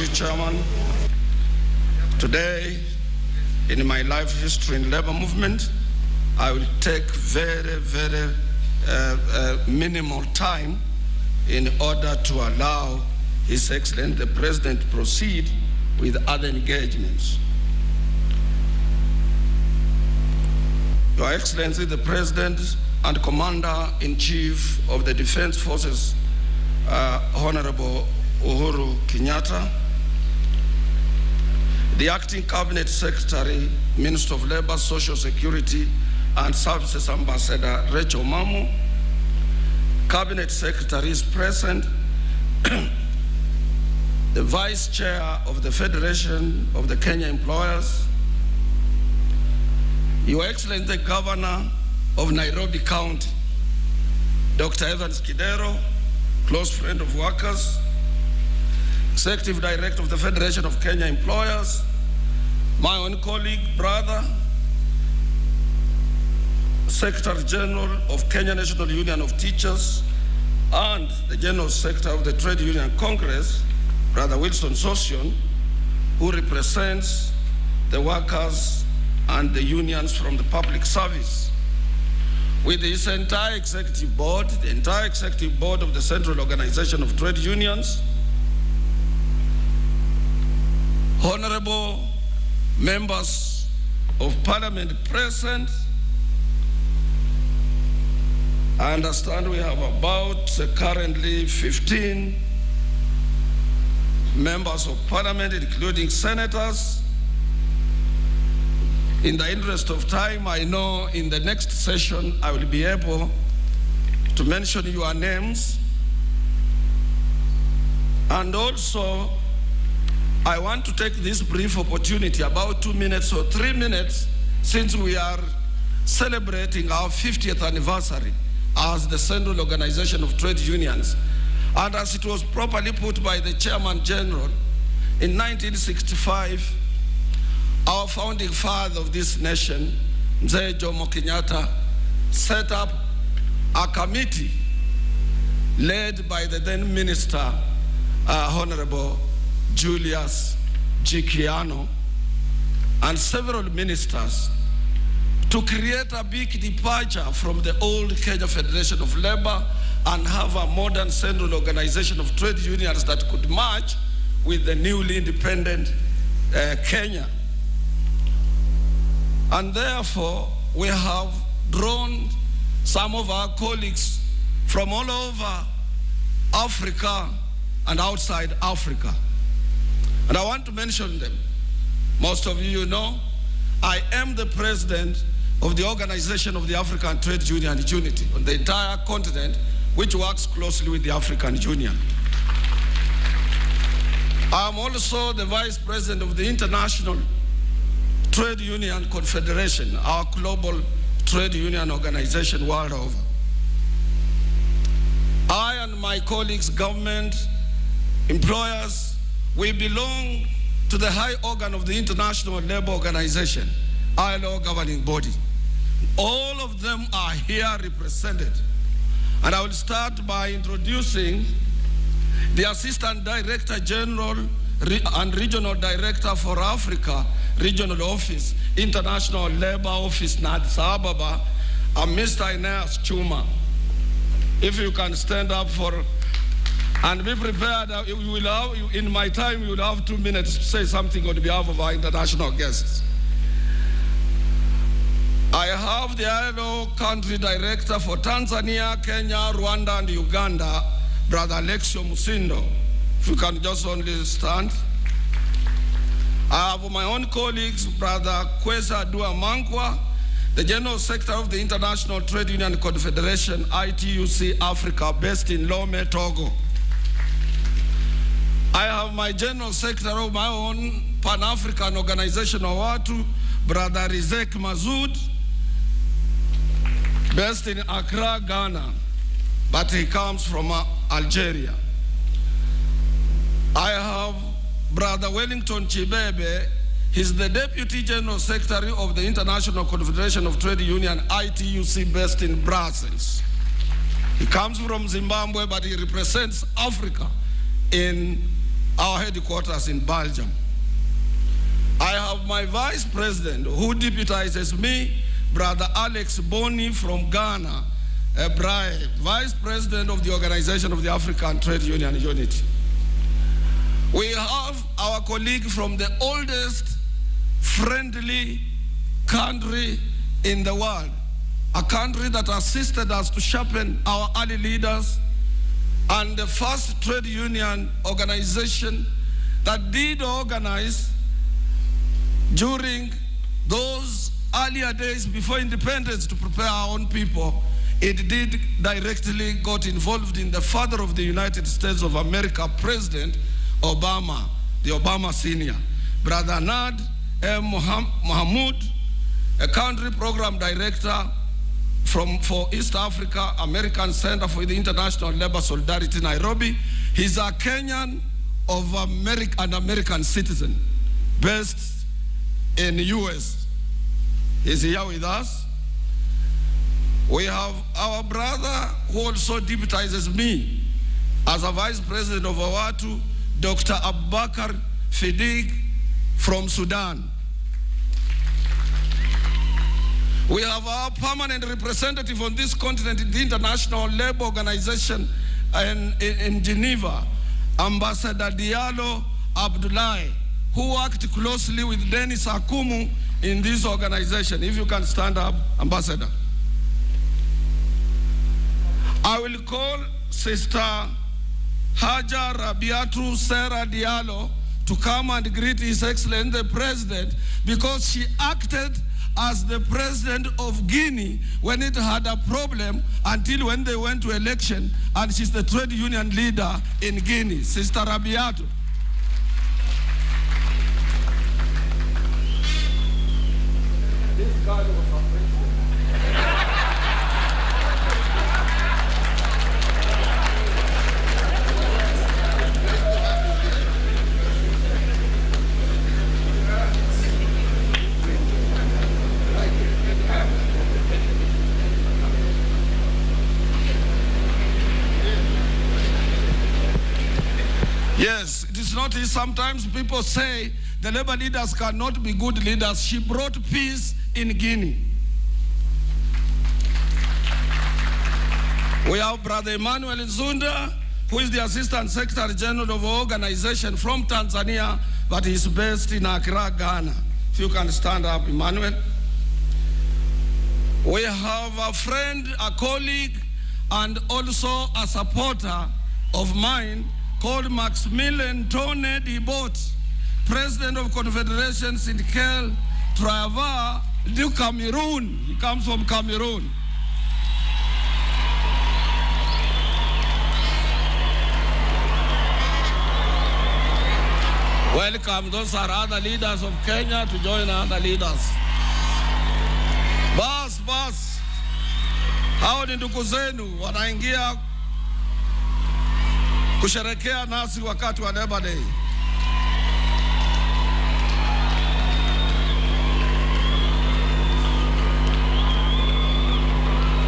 you, Chairman. Today, in my life history in labor movement, I will take very, very minimal time in order to allow His Excellency the President to proceed with other engagements. Your Excellency the President and Commander-in-Chief of the Defense Forces, Honorable Uhuru Kenyatta, the Acting Cabinet Secretary, Minister of Labor, Social Security and Services Ambassador Rachel Mamu, Cabinet Secretaries present, the Vice Chair of the Federation of the Kenya Employers, Your Excellency the Governor of Nairobi County, Dr. Evans Kidero, close friend of workers, Executive Director of the Federation of Kenya Employers, my own colleague, brother, Secretary General of Kenya National Union of Teachers, and the General Secretary of the Trade Union Congress, Brother Wilson Sosion, who represents the workers and the unions from the public service. With this entire executive board, the entire executive board of the Central Organization of Trade Unions, honorable members of Parliament present, I understand we have about currently 15 members of Parliament, including senators. In the interest of time, I know in the next session I will be able to mention your names. And also, I want to take this brief opportunity, about 2 minutes or 3 minutes, since we are celebrating our 50th anniversary as the Central Organization of Trade Unions. And as it was properly put by the Chairman General, in 1965, our founding father of this nation, Mzee Jomo Kenyatta, set up a committee led by the then Minister, Honorable Julius Gikiano, and several ministers to create a big departure from the old Kenya Federation of Labor and have a modern Central Organization of Trade Unions that could match with the newly independent Kenya. And therefore, we have drawn some of our colleagues from all over Africa and outside Africa. And I want to mention them. Most of you know, I am the president of the Organization of the African Trade Union Unity on the entire continent, which works closely with the African Union. I am also the vice president of the International Trade Union Confederation, our global trade union organization world over. I and my colleagues, government, employers, we belong to the high organ of the International Labour Organization, ILO governing body. All of them are here represented. And I will start by introducing the Assistant Director General and Regional Director for Africa, Regional Office, International Labour Office, Addis Ababa, and Mr. Ineas Chuma. If you can stand up for, and be prepared, you will have, in my time, you will have 2 minutes to say something on behalf of our international guests. I have the ILO Country Director for Tanzania, Kenya, Rwanda, and Uganda, Brother Alexio Musindo. If you can just only stand. I have my own colleagues, Brother Kwesa Dua Mankwa, the General Secretary of the International Trade Union Confederation, ITUC Africa, based in Lome, Togo. I have my General Secretary of my own Pan-African Organization of WATU, Brother Rizek Mazoud, based in Accra, Ghana, but he comes from Algeria. I have Brother Wellington Chibebe. He's the Deputy General Secretary of the International Confederation of Trade Union, ITUC, based in Brussels. He comes from Zimbabwe, but he represents Africa in our headquarters in Belgium. I have my vice president who deputizes me, Brother Alex Boni from Ghana, vice president of the Organization of the African Trade Union Unity. We have our colleague from the oldest friendly country in the world, a country that assisted us to sharpen our early leaders, and the first trade union organization that did organize during those earlier days before independence to prepare our own people. It did directly got involved in the father of the United States of America, President Obama, the Obama Senior. Brother Nad M. Mohamud, a country program director for East Africa, American Center for the International Labor Solidarity, Nairobi. He's a Kenyan of an American citizen based in the US. He's here with us. We have our brother who also deputizes me as a vice president of OATU, Dr. Abubakar Fidig from Sudan. We have our permanent representative on this continent in the International Labour Organization in Geneva, Ambassador Diallo Abdullahi, who worked closely with Dennis Akumu in this organization. If you can stand up, Ambassador. I will call Sister Hajar Rabiatu Sarah Diallo to come and greet His Excellency the President, because she acted as the president of Guinea when it had a problem until when they went to election, and she's the trade union leader in Guinea. Sister Rabiatu. This kind of yes, it is not easy. Sometimes people say the labor leaders cannot be good leaders. She brought peace in Guinea. We have Brother Emmanuel Nzunda, who is the Assistant Secretary General of our organization from Tanzania, but he's based in Accra, Ghana. If you can stand up, Emmanuel. We have a friend, a colleague, and also a supporter of mine called Maximilian Tone Dibot, President of Confederation Syndicale Travail du Cameroon. He comes from Cameroon. Welcome. Those are other leaders of Kenya to join other leaders. Bas, hao ni ndugu zenu wanaingia kusherekea nasi wakati wa Labor Day.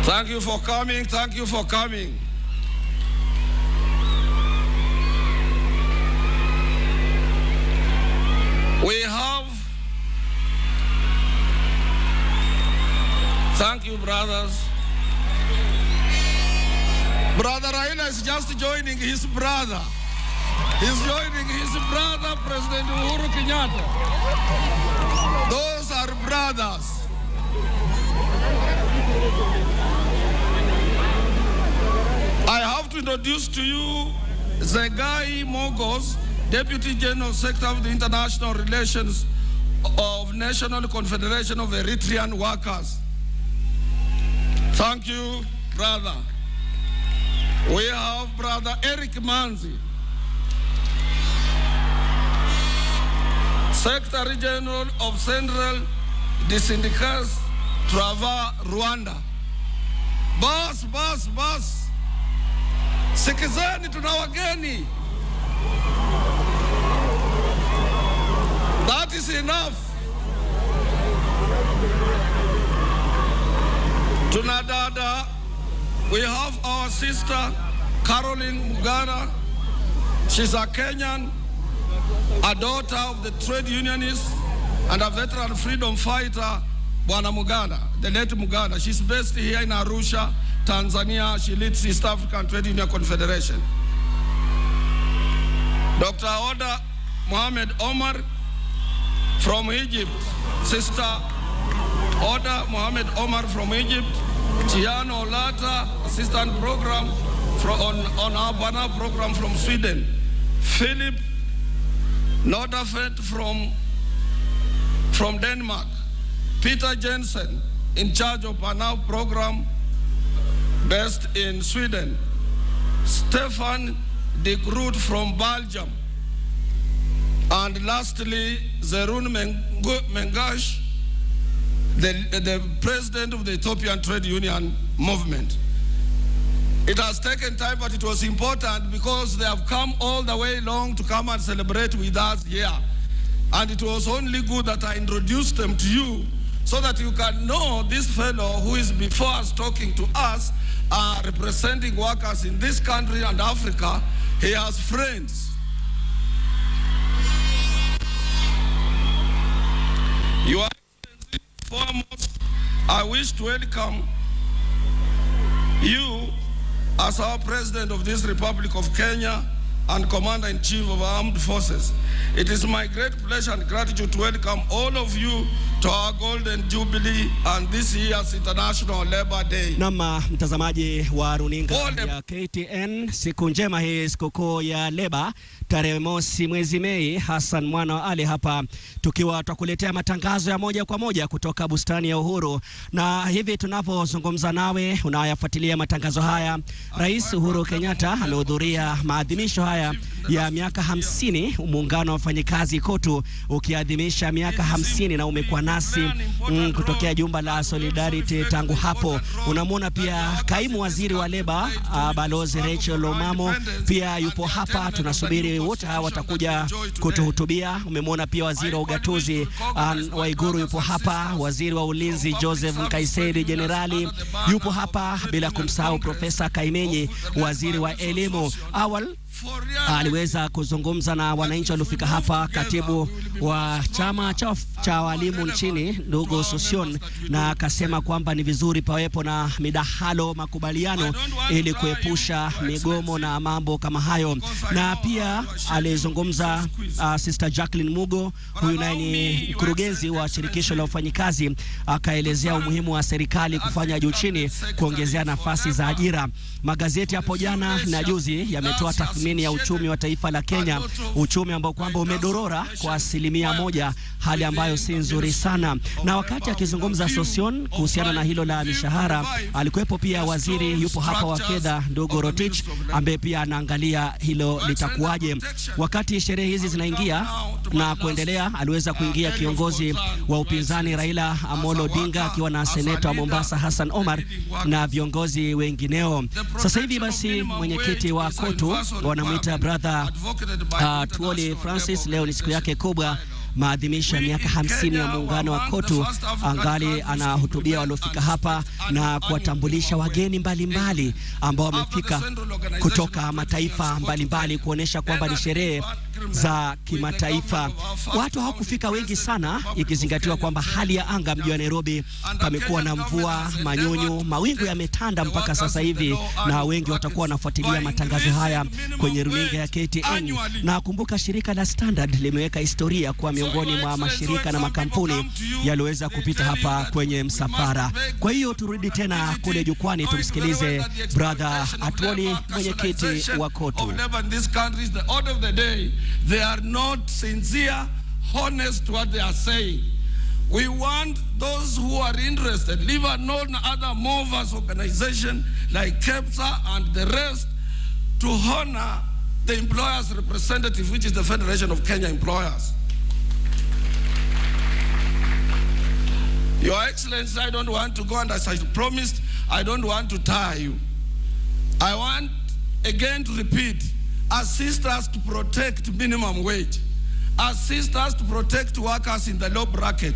Thank you for coming. Thank you for coming. We have, thank you, brothers. Brother Raila is just joining his brother. He's joining his brother, President Uhuru Kenyatta. Those are brothers. I have to introduce to you Zegai Mogos, Deputy General Secretary of the International Relations of National Confederation of Eritrean Workers. Thank you, brother. We have Brother Eric Manzi, Secretary General of Central des Syndicats Travail Rwanda. Bas. Sikizeni tuna wageni. That is enough. Tunadada, we have our sister Caroline Mugara. She's a Kenyan a daughter of the trade unionist and a veteran freedom fighter, Bwana Mugana, the late Mugana. She's based here in Arusha, Tanzania. She leads East African Trade Union Confederation. Dr. Oda Mohamed Omar from Egypt, Sister Oda Mohamed Omar from Egypt, Tiano Lata, assistant program on our banner program from Sweden, Philip Nordafet from Denmark, Peter Jensen, in charge of our program based in Sweden, Stefan de Groot from Belgium, and lastly, Zerun Mengash, the president of the Ethiopian Trade Union Movement. It has taken time, but it was important because they have come all the way along to come and celebrate with us here. And it was only good that I introduced them to you so that you can know this fellow who is before us talking to us, representing workers in this country and Africa. He has friends. Your Excellency, foremost, I wish to welcome you as our President of this Republic of Kenya and Commander-in-Chief of our Armed Forces. It is my great pleasure and gratitude to welcome all of you to our Golden Jubilee and this year's International Labor Day. Nama mtazamaji wa runinga ya KTN, siku njema hii, sikukuu ya Labor, tarehe mosi mwezi Mei. Hassan Mwana wa Ali hapa tukiwa tutakuletea matangazo ya moja kwa moja kutoka bustani ya Uhuru, na hivi tunapozungumza nawe unayafuatilia matangazo haya, Rais Uhuru Kenyatta amehudhuria maadhimisho haya ya miaka 50 muungano wa wafanyikazi COTU ukiadhimisha miaka 50, na umekuwa nasi kutokea jumba la Solidarity tangu hapo. Unamwona pia kaimu waziri wa Labor Balozi Rachel Omamo pia yupo hapa, tunasubiri wote hawa watakuja kutuhutubia. Umemwona pia waziri wa ugatuzi Waiguru yupo hapa, waziri wa ulinzi Joseph Nkaiseri Generali yupo hapa, bila kumsahau Profesa Kaimenyi, waziri wa elimu. Awal aliweza kuzungumza na wananchi waliofika hapa, katibu wa chama cha walimu nchini ndugu Sosion, na akasema kwamba ni vizuri pawepo na midahalo, makubaliano ili kuepusha migomo na mambo kama hayo. Na pia alizungumza Sister Jacqueline Mugo, huyu naye ni mkurugenzi wa shirikisho la wafanyikazi, akaelezea umuhimu wa serikali kufanya juu chini kuongezea nafasi za ajira. Magazeti hapo jana na juzi yametoa tathmini ya uchumi wa taifa la Kenya, uchumi ambao kwamba umedorora kwa 1%, hali ambayo si nzuri sana. Na wakati akizungumza Sosion kuhusiana na hilo la mishahara, alikuwepo pia waziri yupo hapa wa fedha ndugu Rotich, ambaye pia anaangalia hilo litakuwaje. Wakati sherehe hizi zinaingia na kuendelea, aliweza kuingia kiongozi wa upinzani Raila Amolo Odinga akiwa na seneta wa Mombasa Hassan Omar na viongozi wengineo. Sasa hivi basi mwenyekiti wa COTU wanamuita brother Atwoli Francis, leo ni siku yake kubwa, maadhimisho ya miaka 50 ya muungano wa COTU. Angali anahutubia waliofika hapa na kuwatambulisha wageni mbalimbali ambao wamefika kutoka mataifa mbalimbali, kuonesha kwamba ni sherehe za kimataifa. Watu hawakufika wengi sana, ikizingatiwa kwamba hali ya anga mji wa Nairobi pamekuwa na mvua, manyunyu, mawingu yametanda mpaka sasa hivi, na wengi watakuwa wanafuatilia matangazo haya kwenye runinga ya KTN. Na kumbuka shirika la Standard limeweka historia kwa miongoni mwa mashirika na makampuni yaliweza kupita hapa kwenye msafara. Kwa hiyo turudi tena kule jukwani tumsikilize brother Atwoli, mwenyekiti wa COTU. They are not sincere, honest what they are saying. We want those who are interested, leave alone other movers organization like KEPSA and the rest, to honor the employers' representative, which is the Federation of Kenya Employers. Your Excellency, I don't want to go, and as I promised, I don't want to tire you. I want again to repeat, assist us to protect minimum wage. Assist us to protect workers in the low bracket.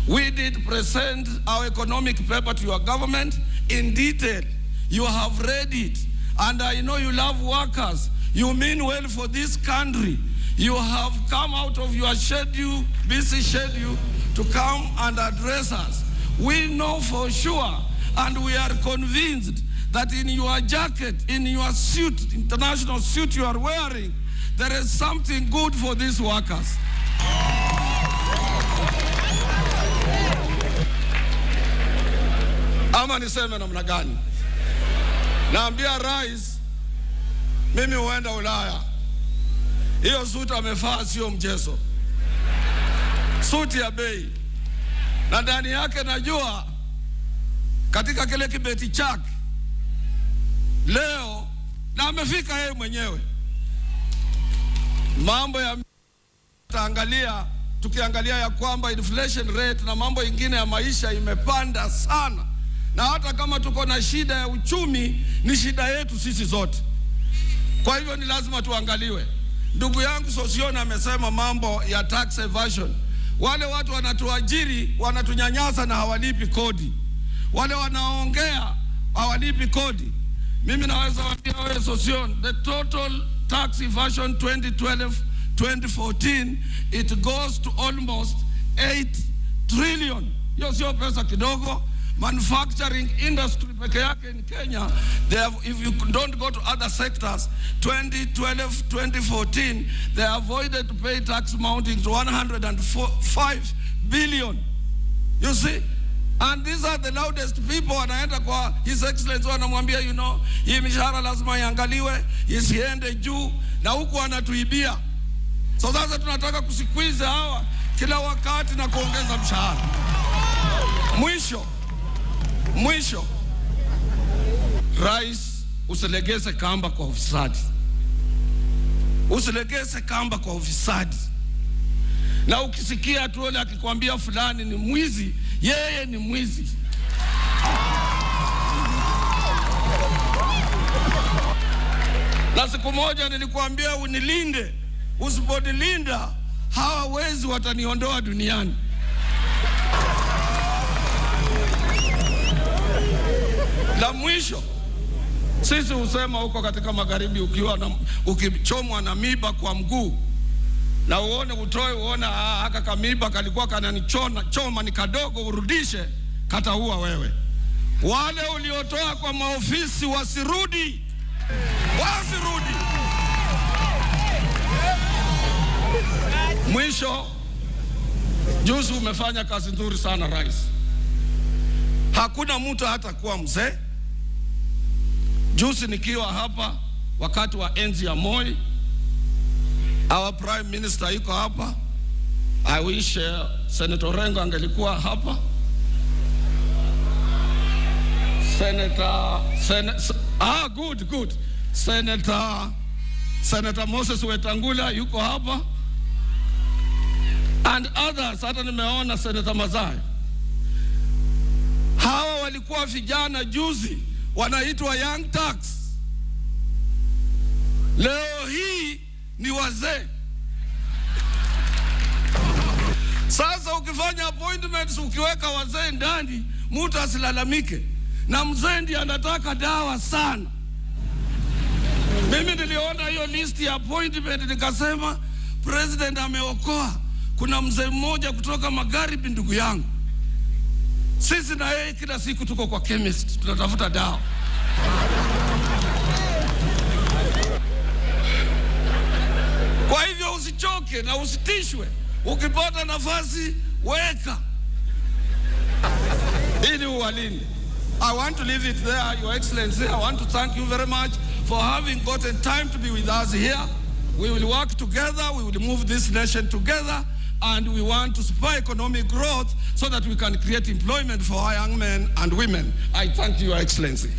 We did present our economic paper to your government in detail. You have read it. And I know you love workers. You mean well for this country. you have come out of your schedule, busy schedule, to come and address us. We know for sure, and we are convinced that in your jacket, in your suit, international suit you are wearing, there is something good for these workers. Ama niseme namna gani? Naambia rais, mimi huenda Ulaya. Hiyo suti amevaa sio mchezo. Suti ya bei. Na ndani yake najua katika kile kibeti chake leo, na amefika yeye mwenyewe, mambo ya tukiangalia ya kwamba inflation rate na mambo ingine ya maisha imepanda sana, na hata kama tuko na shida ya uchumi, ni shida yetu sisi zote. Kwa hivyo ni lazima tuangaliwe. Ndugu yangu Sosiona amesema mambo ya tax evasion. Wale watu wanatuajiri, wanatunyanyasa na hawalipi kodi. Wale wanaongea hawalipi kodi. Mimi naweza waambia wewe Sosiona, the total tax evasion 2012-2014, it goes to almost 8 trillion. Hiyo sio pesa kidogo. Manufacturing industry peke yake in Kenya, if you don't go to other sectors, 2012-2014, they avoided to pay tax amounting to 105 billion. You see? And these are the loudest people. Wanaenda kwa His Excellency wanamwambia, you know, hii mishahara lazima iangaliwe, isiende juu, na huku anatuibia. So sasa tunataka kusikwiza hawa kila wakati na kuongeza mshahara. Mwisho, rais, usilegeze kamba kwa ufisadi. Usilegeze kamba kwa ufisadi. Na ukisikia Atwoli akikwambia fulani ni mwizi, yeye ni mwizi. Na siku moja nilikuambia unilinde, usiponilinda hawa wezi wataniondoa duniani. La mwisho, sisi usema huko katika magharibi, ukichomwa na miba kwa mguu na uone haka kamiba kalikuwa kananichoma ni kadogo, urudishe, kataua wewe. Wale uliotoa kwa maofisi wasirudi. Mwisho, juzi umefanya kazi nzuri sana rais. Hakuna mtu hata kuwa mzee. Juzi nikiwa hapa wakati wa enzi ya Moi, our prime minister yuko hapa. I wish Senator Rengo angelikuwa hapa. Good. Senator Moses Wetangula yuko hapa. And others, hata nimeona Senator Mazai. Hawa walikuwa vijana juzi, wanaitwa young tax. Leo hii ni wazee. Sasa ukifanya appointments, ukiweka wazee ndani, mtu asilalamike. Na mzee ndiye anataka dawa sana. Mimi niliona hiyo list ya appointment, nikasema president ameokoa. Kuna mzee mmoja kutoka magharibi, ndugu yangu. Sisi na yeye kila siku tuko kwa chemist, tunatafuta dawa. Kwa hivyo usichoke na usitishwe. Ukipata nafasi, weka. Ili uwalinde. I want to leave it there, Your Excellency. I want to thank you very much for having gotten time to be with us here. We will work together, we will move this nation together, and we want to spur economic growth so that we can create employment for our young men and women. I thank you, Your Excellency.